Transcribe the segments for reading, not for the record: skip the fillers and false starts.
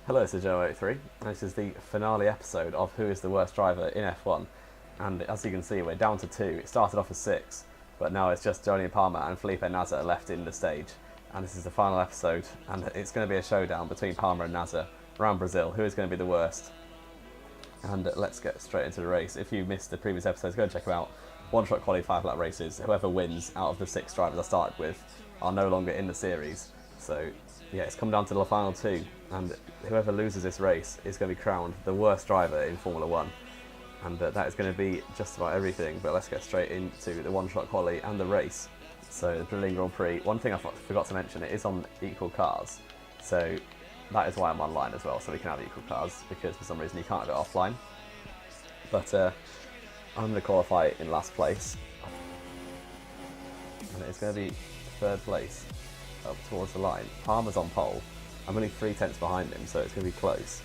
Hello, this is Joe03. This is the finale episode of Who is the Worst Driver in F1. And as you can see, we're down to 2. It started off as 6, but now it's just Jolyon and Felipe Nasr left in the stage. And this is the final episode, and it's going to be a showdown between Palmer and Nasr around Brazil. Who is going to be the worst? And let's get straight into the race. If you missed the previous episodes, go and check them out. One-shot quality 5-lap races. Whoever wins out of the 6 drivers I started with are no longer in the series. So yeah, it's come down to the final 2, and whoever loses this race is going to be crowned the worst driver in Formula 1. And that is going to be just about everything, but let's get straight into the one-shot quali and the race. So the Brazilian Grand Prix, one thing I forgot to mention, it is on equal cars. So that is why I'm online as well, so we can have equal cars, because for some reason you can't have it offline. But I'm going to qualify in last place, and it's going to be 3rd place up towards the line. Palmer's on pole. I'm only 3 tenths behind him, so it's going to be close.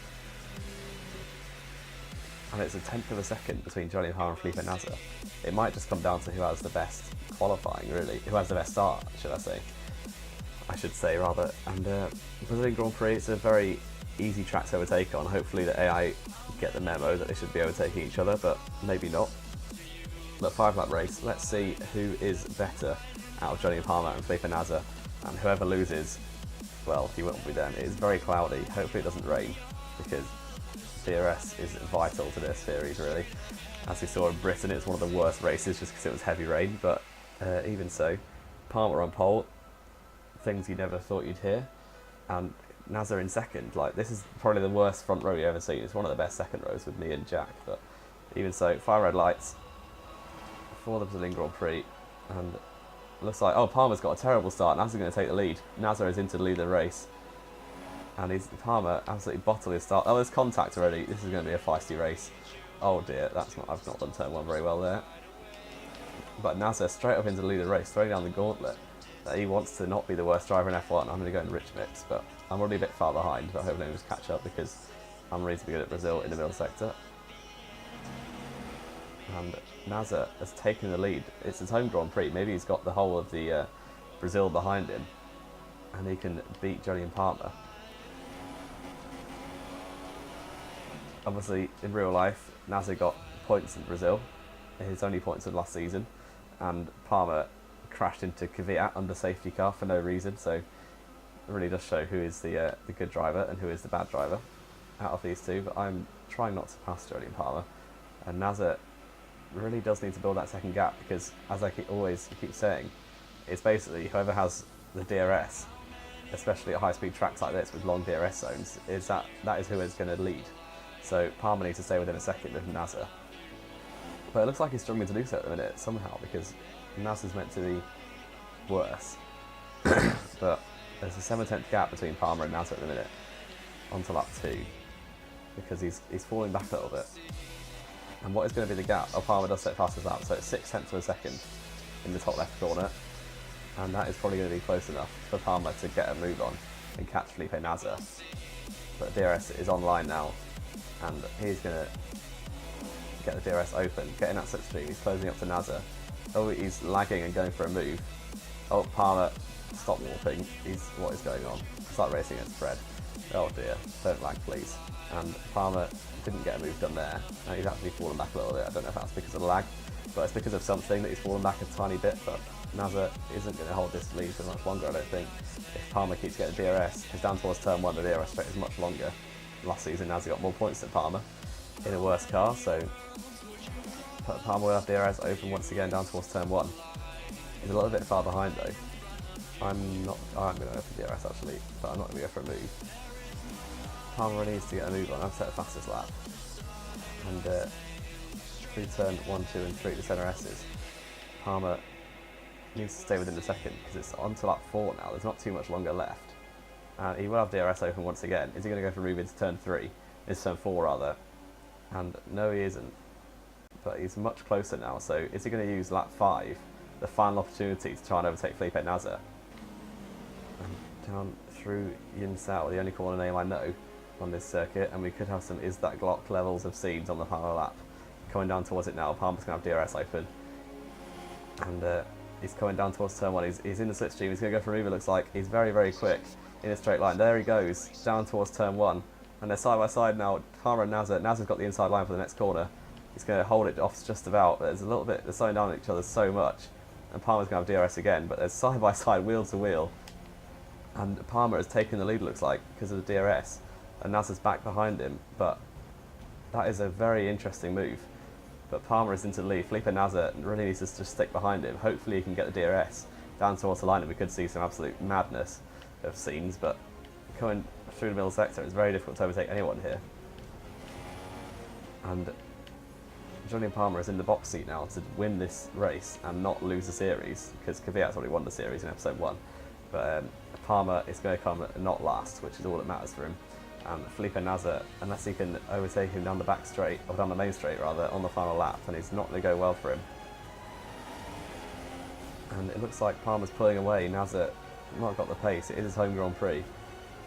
And it's a tenth of a second between Jolyon and Felipe Nasr. It might just come down to who has the best qualifying, really. Who has the best start, should I say. Rather. And Brazilian Grand Prix, it's a very easy track to overtake on. Hopefully the AI get the memo that they should be overtaking each other, but maybe not. But 5-lap race, let's see who is better out of Jolyon Palmer and Felipe Nasr. And whoever loses, well, he won't be then. It is very cloudy. Hopefully it doesn't rain, because DRS is vital to this series, really. As we saw in Britain, it was one of the worst races just because it was heavy rain, but even so, Palmer on pole, things you never thought you'd hear, and Nasr in second. Like, this is probably the worst front row you've ever seen. It's one of the best second rows with me and Jack, but even so, 5 red lights for the Brazilian Grand Prix, and looks like, oh, Palmer's got a terrible start. Nasr's going to take the lead. Nasr is into the lead of the race. And Palmer absolutely bottled his start. Oh, there's contact already. This is going to be a feisty race. Oh dear, I've not done turn 1 very well there. But Nasr straight up into the lead of the race, throwing down the gauntlet. That he wants to not be the worst driver in F1. I'm going to go in rich mix, but I'm already a bit far behind, but I hope no one just catch up, because I'm reasonably good at Brazil in the middle sector. And Nasr has taken the lead. It's his home Grand Prix. Maybe he's got the whole of the Brazil behind him, and he can beat Jolyon Palmer. Obviously, in real life, Nasr got points in Brazil, his only points of last season, and Palmer crashed into Kvyat under safety car for no reason. So it really does show who is the good driver and who is the bad driver out of these two. But I'm trying not to pass Jolyon Palmer, and Nasr really does need to build that second gap, because as I always keep saying, it's basically whoever has the DRS, especially at high speed tracks like this with long DRS zones, that is who is going to lead. So Palmer needs to stay within a second of Nasr, but it looks like he's struggling to do so at the minute somehow, because Nasr's meant to be worse. But there's a 7/10 gap between Palmer and Nasr at the minute onto lap 2, because he's falling back a little bit. And what is going to be the gap? Oh, Palmer does set fastest lap, so it's 6/10 of a second in the top left corner, and that is probably going to be close enough for Palmer to get a move on and catch Felipe Nasr. But DRS is online now, and he's going to get the DRS open, getting that slipstream. He's closing up to Nasr. Oh, he's lagging and going for a move. Oh, Palmer, stop warping. What is going on? Start racing against Fred. Oh dear, don't lag please. And Palmer didn't get a move done there. Now he's actually fallen back a little bit. I don't know if that's because of lag, but it's because of something that he's fallen back a tiny bit. But Nasr isn't going to hold this lead for much longer, I don't think. If Palmer keeps getting DRS, because down towards turn 1 the DRS straight is much longer. Last season Nasr got more points than Palmer in a worse car, so Palmer will have DRS open once again down towards turn 1. He's a little bit far behind though. I'm going to go for DRS actually, but I'm not going to go for a move. Palmer needs to get a move on. I've set the fastest lap. And through turn 1, 2 and 3, the centre S's, Palmer needs to stay within the second, because it's on to lap 4 now. There's not too much longer left. And he will have DRS open once again. Is he going to go for a move into turn 3? It's turn 4 rather. And no, he isn't. But he's much closer now. So is he going to use lap 5, the final opportunity to try and overtake Felipe Nasr? And down through Yinsao, the only corner name I know on this circuit, and we could have some Is That Glock levels of seeds on the final lap. Coming down towards it now. Palmer's going to have DRS open. And he's coming down towards turn 1. He's in the slipstream. He's going to go for a move, it looks like. He's very, very quick in a straight line. There he goes, down towards turn 1. And they're side by side now. Palmer and Nasr. Nasr's got the inside line for the next corner. He's going to hold it off just about, but there's a little bit, they're slowing down on each other so much. And Palmer's going to have DRS again, but they're side by side, wheel to wheel. And Palmer has taken the lead, looks like, because of the DRS. And Nasr's back behind him, but that is a very interesting move. But Palmer is into the lead. Felipe Nasr really needs to just stick behind him. Hopefully he can get the DRS down towards the line, and we could see some absolute madness of scenes, but coming through the middle sector, it's very difficult to overtake anyone here. And Jolyon Palmer is in the box seat now to win this race and not lose the series, because Kvyat's already won the series in episode 1. But Palmer is going to come not last, which is all that matters for him. And Felipe Nasr, unless he can overtake him down the back straight, or down the main straight rather, on the final lap, then it's not going to go well for him. And it looks like Palmer's pulling away. Nasr not got the pace. It is his home Grand Prix,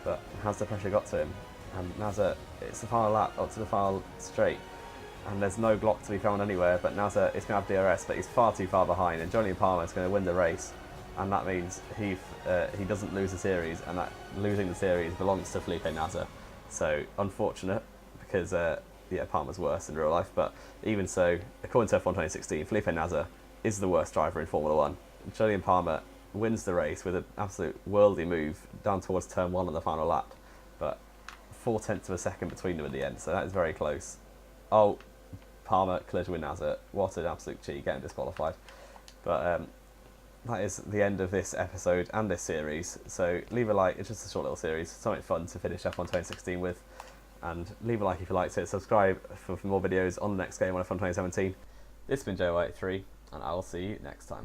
but has the pressure got to him? And Nasr, it's the final lap up to the final straight, and there's no block to be found anywhere. But Nasr is going to have DRS, but he's far too far behind, and Jolyon Palmer is going to win the race, and that means he doesn't lose the series, and that losing the series belongs to Felipe Nasr. So unfortunate, because Palmer's worse in real life, but even so, according to F1 2016, Felipe Nasr is the worst driver in Formula 1. Jolyon Palmer wins the race with an absolute worldly move down towards turn 1 on the final lap, but 0.4 of a second between them at the end, so that is very close. Oh, Palmer collision with Nasr. What an absolute cheat, getting disqualified. But that is the end of this episode and this series. So leave a like, it's just a short little series, something fun to finish F1 2016 with. And leave a like if you liked it, subscribe for more videos on the next game on F1 2017. This has been Joe83, and I will see you next time.